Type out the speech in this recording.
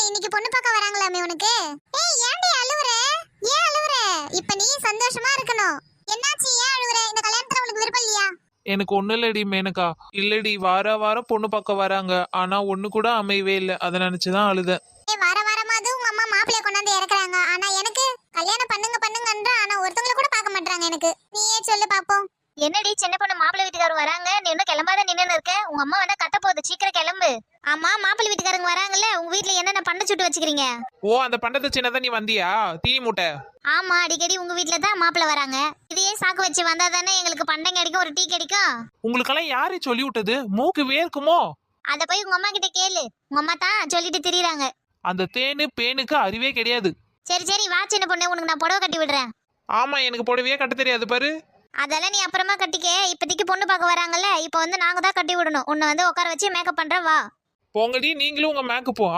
இன்னைக்கு பொண்ணு பார்க்க வராங்களாமே உனக்கு? ஏய் ஏன்டி அழுவுற? ஏன் அழுவுற? இப்ப நீ சந்தோஷமா இருக்கணும். என்னாச்சு ஏன் அழுவுற? இந்த கல்யாணத்துல உனக்கு விருப்பம் இல்லையா? எனக்கு ஒண்ணு இல்லடி மேனகா. இல்லடி, வாரம் பொண்ணு பார்க்க வராங்க. ஆனா ஒண்ணு கூட அமையவே இல்லை. அதை நினைச்சுதான் அழுதேன். ஏய் வாரமாவது உங்க அம்மா மாப்பிளைய கொண்டாந்து இறக்குறாங்க. ஆனா எனக்கு கல்யாணம் பண்ணுங்கன்ற ஆனா ஒருத்தங்கள கூட பார்க்க மாட்டாங்க எனக்கு. நீயே சொல்லு பாப்போம். என்னடி சின்ன பொண்ணு மாப்பிள்ளை வீட்டுக்காரங்க வராங்க, நீ இன்னும் கிளம்பாத நின்னு இருக்க? உங்க அம்மா வேணா கட்ட போகுது, சீக்கிரம் கிளம்பு. ஆமா, மாப்பிள்ளை வீட்டுக்காரங்க வராங்கல்ல, உங்க வீட்டுல என்னென்ன பண்டை சுட்டு வச்சுக்கிறீங்க? ஓ, அந்த பண்டத்தை சின்னதா நீ வந்தியா? தீ மூட்டை. ஆமா, அடிக்கடி உங்க வீட்டுல தான் மாப்பிள்ளை வராங்க. இதையே சாக்கு வச்சு வந்தா தானே எங்களுக்கு பண்டை கிடைக்கும், ஒரு டீ கிடைக்கும். உங்களுக்கெல்லாம் யாரு சொல்லி விட்டது? மூக்கு வேர்க்குமோ? அத போய் உங்க அம்மா கிட்ட கேளு, உங்க அம்மா தான் சொல்லிட்டு திரியறாங்க. அந்த தேனு பேனுக்கு அறிவே கிடையாது. சரி வா சின்ன பொண்ணு, உனக்கு நான் புடவை கட்டி விடுறேன். ஆமா, எனக்கு புடவையே கட்ட தெரியாது பாரு. அதெல்லாம் நீ அப்புறமா கட்டிக்க. இப்போதைக்கு பொண்ணு பார்க்க வராங்கல்ல, இப்போ வந்து நாங்க தான் கட்டி விடணும். உன்னை வந்து உட்கார வச்சு மேக்கப் பண்றேன், வா. போங்கடி, நீங்களும் உங்க மேக்கப்பும்